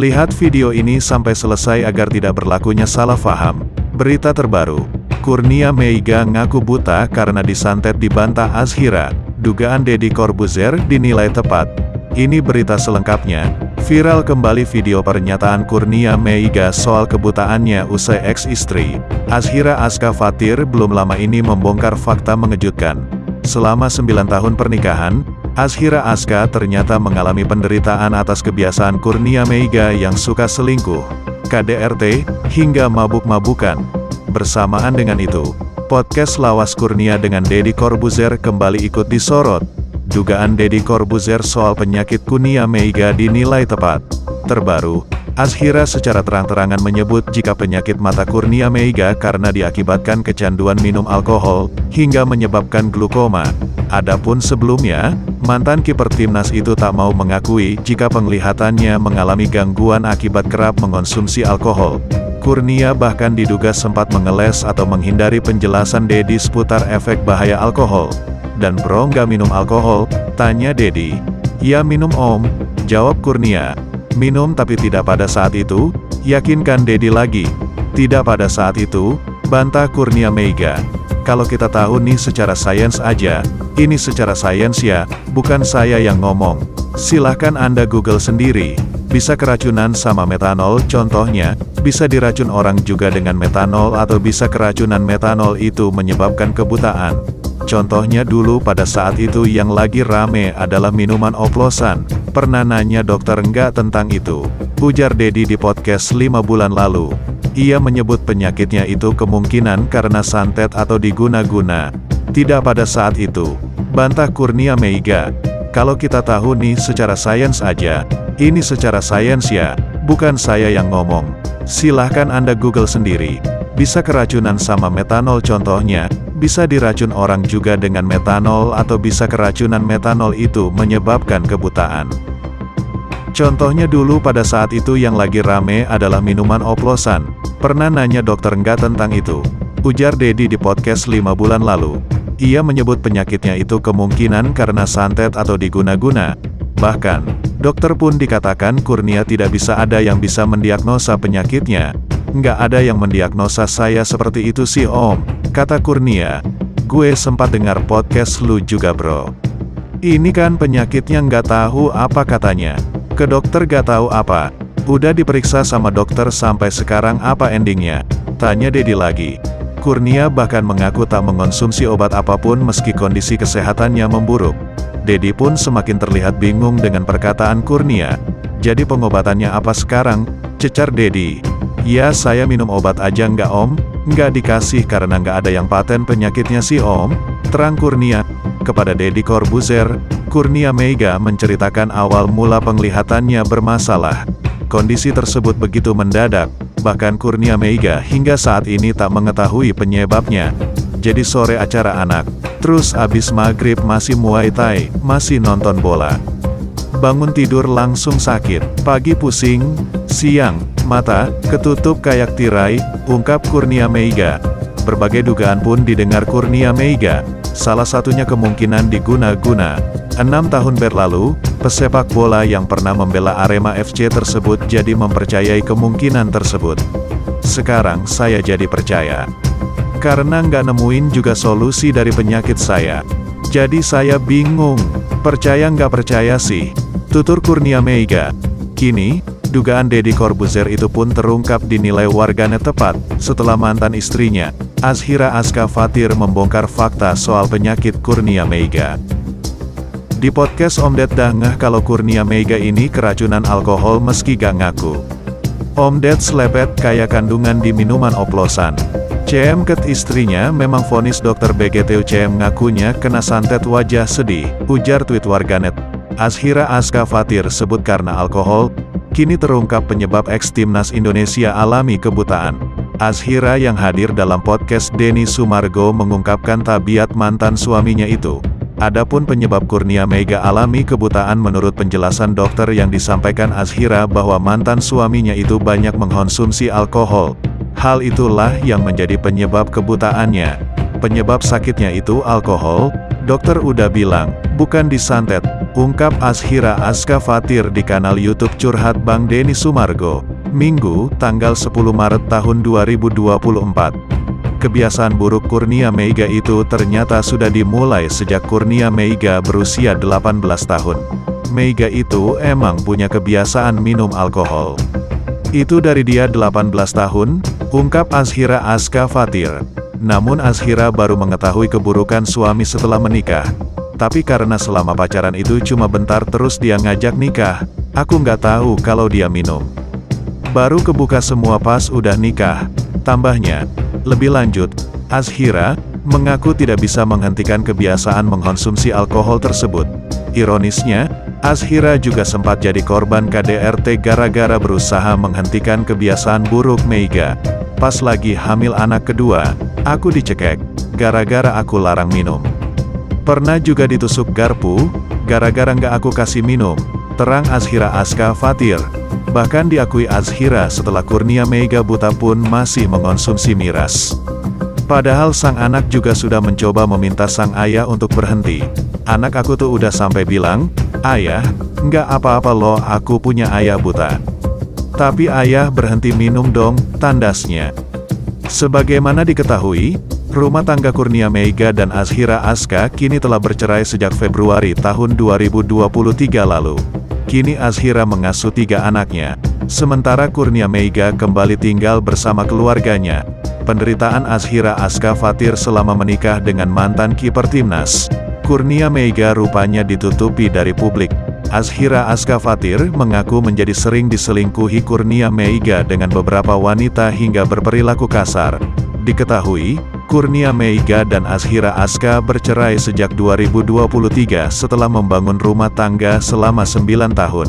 Lihat video ini sampai selesai agar tidak berlakunya salah paham. Berita terbaru, Kurnia Meiga ngaku buta karena disantet dibantah Azhira. Dugaan Deddy Corbuzier dinilai tepat. Ini berita selengkapnya. Viral kembali video pernyataan Kurnia Meiga soal kebutaannya usai ex-istri Azhira Aska Fathir belum lama ini membongkar fakta mengejutkan. Selama 9 tahun pernikahan, Azhira Aska ternyata mengalami penderitaan atas kebiasaan Kurnia Meiga yang suka selingkuh, KDRT, hingga mabuk-mabukan. Bersamaan dengan itu, podcast Lawas Kurnia dengan Deddy Corbuzier kembali ikut disorot. Dugaan Deddy Corbuzier soal penyakit Kurnia Meiga dinilai tepat. Terbaru, Azhira secara terang-terangan menyebut jika penyakit mata Kurnia Meiga karena diakibatkan kecanduan minum alkohol, hingga menyebabkan glukoma. Adapun sebelumnya, mantan kiper timnas itu tak mau mengakui jika penglihatannya mengalami gangguan akibat kerap mengonsumsi alkohol. Kurnia bahkan diduga sempat mengeles atau menghindari penjelasan Deddy seputar efek bahaya alkohol. "Dan bro nggak minum alkohol?" tanya Deddy. "Ya minum om," jawab Kurnia. "Minum tapi tidak pada saat itu," yakinkan Deddy lagi. "Tidak pada saat itu," bantah Kurnia Meiga. "Kalau kita tahu nih secara sains aja, ini secara sains ya, bukan saya yang ngomong. Silahkan Anda Google sendiri. Bisa keracunan sama metanol contohnya, bisa diracun orang juga dengan metanol atau bisa keracunan metanol itu menyebabkan kebutaan. Contohnya dulu pada saat itu yang lagi rame adalah minuman oplosan. Pernah nanya dokter enggak tentang itu?" ujar Deddy di podcast 5 bulan lalu. Ia menyebut penyakitnya itu kemungkinan karena santet atau diguna-guna. "Tidak pada saat itu," bantah Kurnia Meiga. "Kalau kita tahu nih secara sains aja, ini secara sains ya, bukan saya yang ngomong. Silahkan Anda Google sendiri. Bisa keracunan sama metanol contohnya, bisa diracun orang juga dengan metanol atau bisa keracunan metanol itu menyebabkan kebutaan. Contohnya dulu pada saat itu yang lagi rame adalah minuman oplosan. Pernah nanya dokter enggak tentang itu?" ujar Deddy di podcast 5 bulan lalu. Ia menyebut penyakitnya itu kemungkinan karena santet atau diguna-guna. Bahkan, dokter pun dikatakan Kurnia tidak bisa ada yang bisa mendiagnosa penyakitnya. "Nggak ada yang mendiagnosa saya seperti itu sih om," kata Kurnia. "Gue sempat dengar podcast lu juga bro. Ini kan penyakitnya nggak tahu apa katanya. Ke dokter gak tahu apa. Udah diperiksa sama dokter sampai sekarang apa endingnya?" tanya Deddy lagi. Kurnia bahkan mengaku tak mengonsumsi obat apapun meski kondisi kesehatannya memburuk. Deddy pun semakin terlihat bingung dengan perkataan Kurnia. "Jadi pengobatannya apa sekarang?" cecar Deddy. "Ya saya minum obat aja nggak om, nggak dikasih karena nggak ada yang paten penyakitnya sih om," terang Kurnia. Kepada Deddy Corbuzier, Kurnia Meiga menceritakan awal mula penglihatannya bermasalah. Kondisi tersebut begitu mendadak, bahkan Kurnia Meiga hingga saat ini tak mengetahui penyebabnya. Jadi sore acara anak, terus abis maghrib masih Muay Thai, masih nonton bola. Bangun tidur langsung sakit, pagi pusing, siang, mata, ketutup kayak tirai, ungkap Kurnia Meiga. Berbagai dugaan pun didengar Kurnia Meiga. Salah satunya kemungkinan diguna-guna. 6 tahun berlalu, pesepak bola yang pernah membela Arema FC tersebut jadi mempercayai kemungkinan tersebut. "Sekarang saya jadi percaya. Karena nggak nemuin juga solusi dari penyakit saya. Jadi saya bingung. Percaya nggak percaya sih," tutur Kurnia Meiga. Kini, dugaan Deddy Corbuzier itu pun terungkap dinilai warganet tepat, setelah mantan istrinya, Azhira Aska Fathir membongkar fakta soal penyakit Kurnia Meiga. Di podcast Om Ded dah ngeh kalau Kurnia Meiga ini keracunan alkohol meski gak ngaku. Om Ded selepet kayak kandungan di minuman oplosan. CM ket istrinya memang vonis dokter BGT. CM ngakunya kena santet wajah sedih, ujar tweet warganet. Azhira Aska Fathir sebut karena alkohol. Kini terungkap penyebab ex-timnas Indonesia alami kebutaan. Azhira yang hadir dalam podcast Denny Sumargo mengungkapkan tabiat mantan suaminya itu. Adapun penyebab Kurnia Meiga alami kebutaan menurut penjelasan dokter yang disampaikan Azhira bahwa mantan suaminya itu banyak mengkonsumsi alkohol. Hal itulah yang menjadi penyebab kebutaannya. Penyebab sakitnya itu alkohol, dokter udah bilang, bukan disantet. ungkap Azhira Azka Fathir di kanal YouTube Curhat Bang Denny Sumargo, Minggu, tanggal 10 Maret tahun 2024. Kebiasaan buruk Kurnia Meiga itu ternyata sudah dimulai sejak Kurnia Meiga berusia 18 tahun. Meiga itu emang punya kebiasaan minum alkohol. Itu dari dia 18 tahun, ungkap Azhira Azka Fathir. Namun Azhira baru mengetahui keburukan suami setelah menikah. Tapi karena selama pacaran itu cuma bentar terus dia ngajak nikah, aku nggak tahu kalau dia minum. Baru kebuka semua pas udah nikah, tambahnya. Lebih lanjut, Azhira mengaku tidak bisa menghentikan kebiasaan mengkonsumsi alkohol tersebut. Ironisnya, Azhira juga sempat jadi korban KDRT gara-gara berusaha menghentikan kebiasaan buruk Meiga. Pas lagi hamil anak kedua, aku dicekek, gara-gara aku larang minum. Pernah juga ditusuk garpu, gara-gara nggak aku kasih minum, terang Azhira Azka Fathir. Bahkan diakui Azhira setelah Kurnia Meiga buta pun masih mengonsumsi miras. Padahal sang anak juga sudah mencoba meminta sang ayah untuk berhenti. Anak aku tuh udah sampai bilang, "Ayah, nggak apa-apa loh, aku punya ayah buta." Tapi ayah berhenti minum dong, tandasnya. Sebagaimana diketahui, rumah tangga Kurnia Meiga dan Azhira Azka kini telah bercerai sejak Februari tahun 2023 lalu. Kini Azhira mengasuh 3 anaknya, sementara Kurnia Meiga kembali tinggal bersama keluarganya. Penderitaan Azhira Azka Fathir selama menikah dengan mantan kiper timnas Kurnia Meiga rupanya ditutupi dari publik. Azhira Azka Fathir mengaku menjadi sering diselingkuhi Kurnia Meiga dengan beberapa wanita hingga berperilaku kasar. Diketahui, Kurnia Meiga dan Azhira Azka bercerai sejak 2023 setelah membangun rumah tangga selama 9 tahun.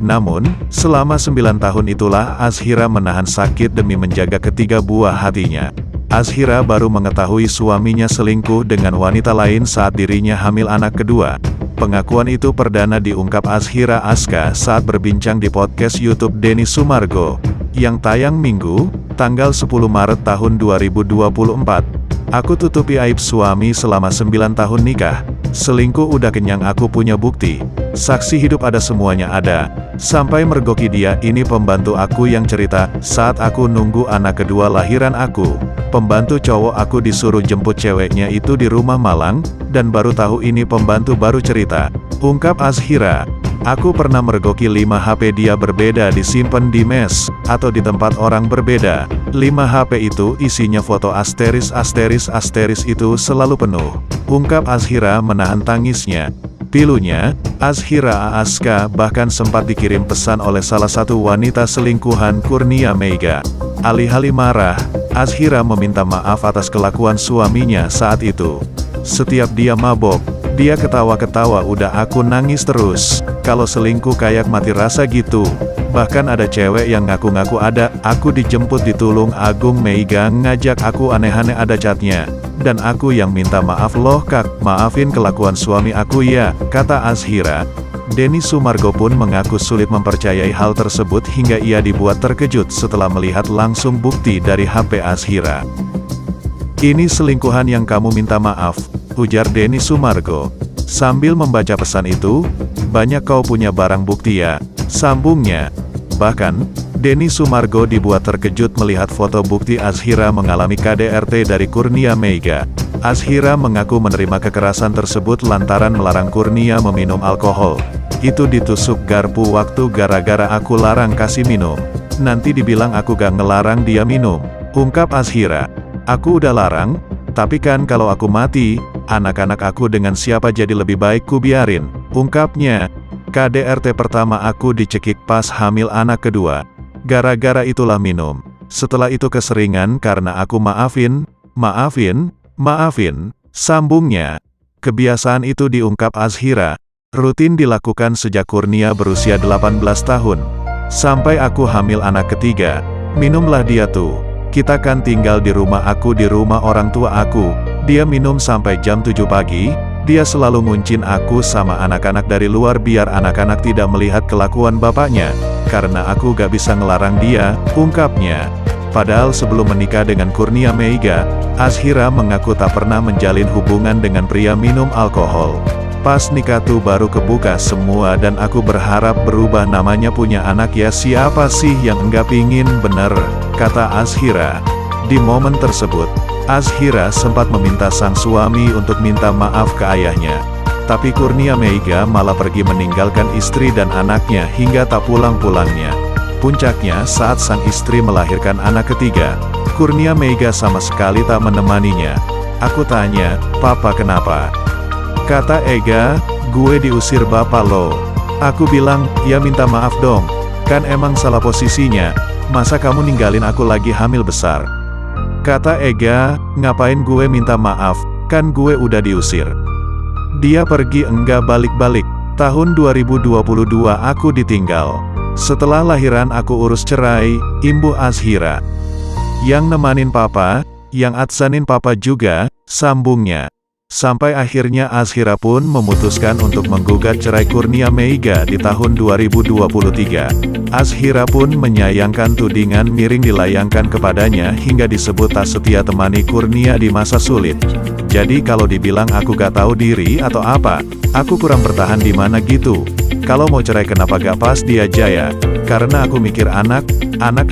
Namun, selama 9 tahun itulah Azhira menahan sakit demi menjaga ketiga buah hatinya. Azhira baru mengetahui suaminya selingkuh dengan wanita lain saat dirinya hamil anak kedua. Pengakuan itu perdana diungkap Azhira Azka saat berbincang di podcast YouTube Denny Sumargo, yang tayang Minggu, tanggal 10 Maret tahun 2024. Aku tutupi aib suami selama 9 tahun nikah. Selingkuh udah kenyang, aku punya bukti. Saksi hidup ada, semuanya ada. Sampai mergoki dia, ini pembantu aku yang cerita, saat aku nunggu anak kedua lahiran aku. Pembantu cowok aku disuruh jemput ceweknya itu di rumah Malang, dan baru tahu ini pembantu baru cerita. Ungkap Azhira. Aku pernah mergoki 5 HP dia berbeda disimpan di mes, atau di tempat orang berbeda. 5 HP itu isinya foto asteris itu selalu penuh. Ungkap Azhira menahan tangisnya. Pilunya, Azhira Azka bahkan sempat dikirim pesan oleh salah satu wanita selingkuhan Kurnia Meiga. Alih-alih marah, Azhira meminta maaf atas kelakuan suaminya saat itu. Setiap dia mabok, dia ketawa-ketawa, udah aku nangis terus. Kalau selingkuh kayak mati rasa gitu. Bahkan ada cewek yang ngaku-ngaku ada, aku dijemput di Tulung Agung Meiga ngajak aku, aneh-aneh ada catnya. Dan aku yang minta maaf loh kak, maafin kelakuan suami aku ya, kata Azhira. Denny Sumargo pun mengaku sulit mempercayai hal tersebut hingga ia dibuat terkejut setelah melihat langsung bukti dari HP Azhira. Ini selingkuhan yang kamu minta maaf, ujar Denny Sumargo. Sambil membaca pesan itu, banyak kau punya barang bukti ya, sambungnya. Bahkan, Denny Sumargo dibuat terkejut melihat foto bukti Azhira mengalami KDRT dari Kurnia Meiga. Azhira mengaku menerima kekerasan tersebut lantaran melarang Kurnia meminum alkohol. Itu ditusuk garpu waktu gara-gara aku larang kasih minum. Nanti dibilang aku gak ngelarang dia minum, ungkap Azhira. Aku udah larang, tapi kan kalau aku mati, anak-anak aku dengan siapa, jadi lebih baik ku biarin, ungkapnya. KDRT pertama aku dicekik pas hamil anak kedua. Gara-gara itulah minum. Setelah itu keseringan karena aku maafin, sambungnya. Kebiasaan itu, diungkap Azhira, rutin dilakukan sejak Kurnia berusia 18 tahun. Sampai aku hamil anak ketiga, minumlah dia tuh. Kita kan tinggal di rumah aku, di rumah orang tua aku. Dia minum sampai jam 7 pagi. Dia selalu nguncin aku sama anak-anak dari luar biar anak-anak tidak melihat kelakuan bapaknya. Karena aku gak bisa ngelarang dia, ungkapnya. Padahal sebelum menikah dengan Kurnia Meiga, Azhira mengaku tak pernah menjalin hubungan dengan pria minum alkohol. Pas nikah tuh baru kebuka semua dan aku berharap berubah namanya punya anak ya siapa sih yang enggak pingin bener, kata Azhira. Di momen tersebut, Azhira sempat meminta sang suami untuk minta maaf ke ayahnya. Tapi Kurnia Meiga malah pergi meninggalkan istri dan anaknya hingga tak pulang-pulangnya. Puncaknya saat sang istri melahirkan anak ketiga, Kurnia Meiga sama sekali tak menemaninya. Aku tanya, "Papa kenapa?" Kata Ega, "Gue diusir bapak lo." Aku bilang, "Ya minta maaf dong, kan emang salah posisinya, masa kamu ninggalin aku lagi hamil besar." Kata Ega, "Ngapain gue minta maaf, kan gue udah diusir. Dia pergi enggak balik-balik, tahun 2022 aku ditinggal. Setelah lahiran aku urus cerai, imbu Azhira. Yang nemanin papa, yang adsanin papa juga," sambungnya. Sampai akhirnya Azhira pun memutuskan untuk menggugat cerai Kurnia Meiga di tahun 2023. Azhira pun menyayangkan tudingan miring dilayangkan kepadanya hingga disebut tak setia temani Kurnia di masa sulit. Jadi kalau dibilang aku gak tahu diri atau apa, aku kurang bertahan di mana gitu. Kalau mau cerai kenapa gak pas dia aja ya? Karena aku mikir anak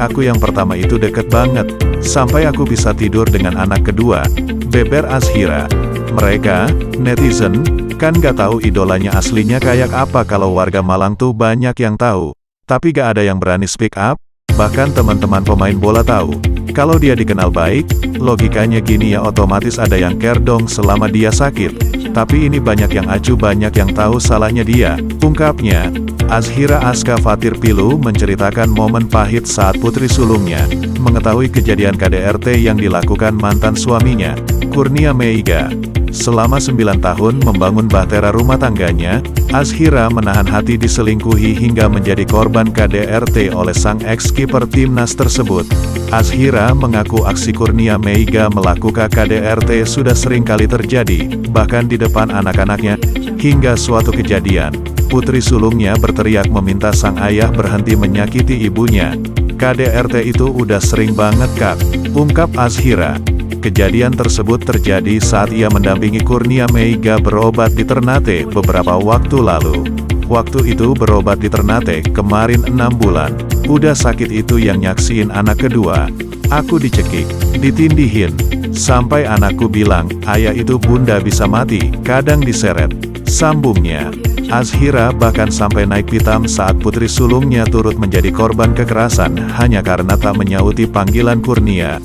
aku yang pertama itu deket banget, sampai aku bisa tidur dengan anak kedua, beber Azhira. Mereka, netizen, kan gak tahu idolanya aslinya kayak apa. Kalau warga Malang tuh banyak yang tahu, tapi gak ada yang berani speak up, bahkan teman-teman pemain bola tahu. Kalau dia dikenal baik, logikanya gini ya otomatis ada yang care dong selama dia sakit. Tapi ini banyak yang acuh banyak yang tahu salahnya dia, ungkapnya. Azhira Aska Fatir Pilu menceritakan momen pahit saat putri sulungnya mengetahui kejadian KDRT yang dilakukan mantan suaminya, Kurnia Meiga. Selama 9 tahun membangun bahtera rumah tangganya, Azhira menahan hati diselingkuhi hingga menjadi korban KDRT oleh sang ex-kiper timnas tersebut. Azhira mengaku aksi Kurnia Meiga melakukan KDRT sudah sering kali terjadi, bahkan di depan anak-anaknya. Hingga suatu kejadian, putri sulungnya berteriak meminta sang ayah berhenti menyakiti ibunya. "KDRT itu udah sering banget kak," ungkap Azhira. Kejadian tersebut terjadi saat ia mendampingi Kurnia Meiga berobat di Ternate beberapa waktu lalu. Waktu itu berobat di Ternate kemarin 6 bulan. Udah sakit itu yang nyaksiin anak kedua. Aku dicekik, ditindihin. Sampai anakku bilang, "Ayah itu bunda bisa mati, kadang diseret," sambungnya. Azhira bahkan sampai naik pitam saat putri sulungnya turut menjadi korban kekerasan hanya karena tak menyauti panggilan Kurnia.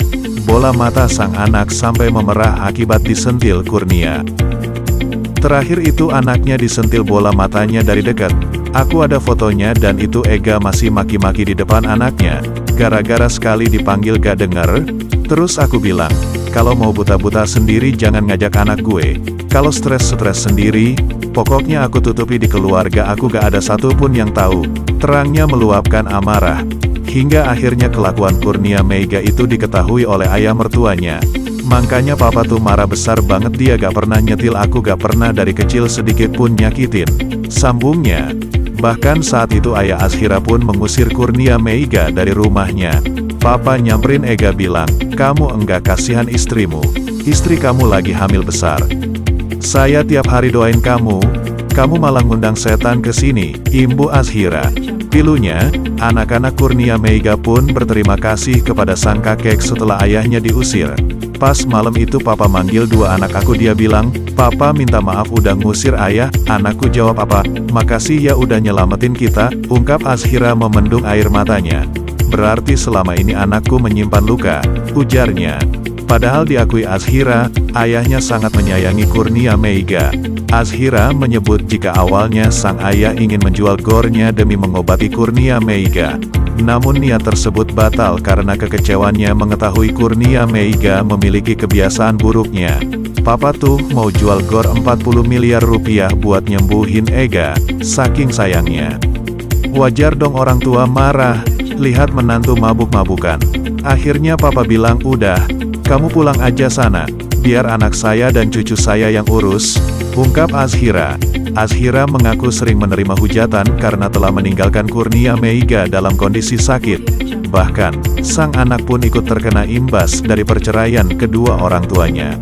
Bola mata sang anak sampai memerah akibat disentil Kurnia. Terakhir itu anaknya disentil bola matanya dari dekat. Aku ada fotonya dan itu Ega masih maki-maki di depan anaknya. Gara-gara sekali dipanggil gak denger. Terus aku bilang, "Kalau mau buta-buta sendiri jangan ngajak anak gue. Kalau stres-stres sendiri, pokoknya aku tutupi di keluarga aku gak ada satupun yang tahu." Terangnya meluapkan amarah. Hingga akhirnya kelakuan Kurnia Meiga itu diketahui oleh ayah mertuanya. "Makanya papa tuh marah besar banget, dia gak pernah nyetil aku, gak pernah dari kecil sedikit pun nyakitin," sambungnya. Bahkan saat itu ayah Azhira pun mengusir Kurnia Meiga dari rumahnya. Papa nyamperin Ega bilang, "Kamu enggak kasihan istrimu. Istri kamu lagi hamil besar. Saya tiap hari doain kamu malah ngundang setan ke sini," imbu Azhira. Pilunya, anak-anak Kurnia Meiga pun berterima kasih kepada sang kakek setelah ayahnya diusir. "Pas malam itu papa manggil 2 anak aku, dia bilang, 'Papa minta maaf udah ngusir ayah.' Anakku jawab apa, 'Makasih ya udah nyelamatin kita,' ungkap Azhira memendung air matanya. 'Berarti selama ini anakku menyimpan luka,' ujarnya. Padahal diakui Azhira, ayahnya sangat menyayangi Kurnia Meiga. Azhira menyebut jika awalnya sang ayah ingin menjual gornya demi mengobati Kurnia Meiga. Namun niat tersebut batal karena kekecewaannya mengetahui Kurnia Meiga memiliki kebiasaan buruknya. "Papa tuh mau jual gor 40 miliar rupiah buat nyembuhin Ega, saking sayangnya. Wajar dong orang tua marah, lihat menantu mabuk-mabukan. Akhirnya papa bilang, 'Udah, kamu pulang aja sana, biar anak saya dan cucu saya yang urus,' ungkap Azhira. Azhira mengaku sering menerima hujatan karena telah meninggalkan Kurnia Meiga dalam kondisi sakit. Bahkan, sang anak pun ikut terkena imbas dari perceraian kedua orang tuanya.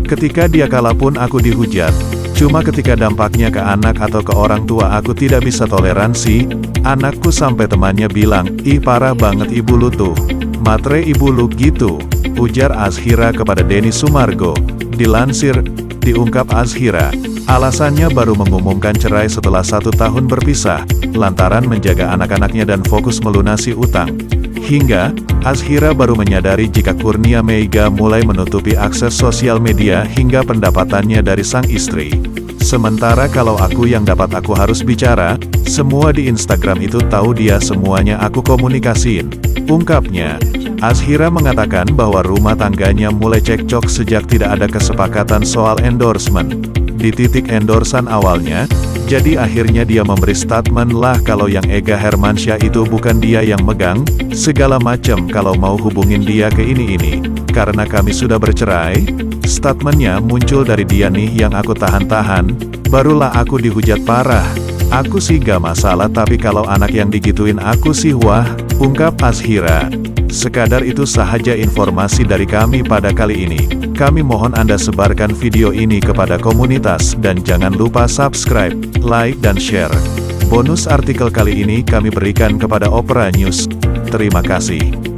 "Ketika dia kalah pun aku dihujat. Cuma ketika dampaknya ke anak atau ke orang tua aku tidak bisa toleransi. Anakku sampai temannya bilang, "Ih parah banget ibu lu tuh. Matre ibu lu gitu," ujar Azhira kepada Denny Sumargo. Dilansir, diungkap Azhira, alasannya baru mengumumkan cerai setelah 1 tahun berpisah, lantaran menjaga anak-anaknya dan fokus melunasi utang. Hingga, Azhira baru menyadari jika Kurnia Meiga mulai menutupi akses sosial media hingga pendapatannya dari sang istri. Sementara kalau aku yang dapat aku harus bicara, semua di Instagram itu tahu dia semuanya aku komunikasiin, ungkapnya. Azhira mengatakan bahwa rumah tangganya mulai cekcok sejak tidak ada kesepakatan soal endorsement. Di titik endorsan awalnya, jadi akhirnya dia memberi statement lah kalau yang Ega Hermansyah itu bukan dia yang megang, segala macam kalau mau hubungin dia ke ini. Karena kami sudah bercerai, statementnya muncul dari dia nih yang aku tahan-tahan, barulah aku dihujat parah. Aku sih gak masalah tapi kalau anak yang digituin aku sih wah, ungkap Azhira. Sekadar itu sahaja informasi dari kami pada kali ini. Kami mohon Anda sebarkan video ini kepada komunitas dan jangan lupa subscribe, like dan share. Bonus artikel kali ini kami berikan kepada Opera News. Terima kasih.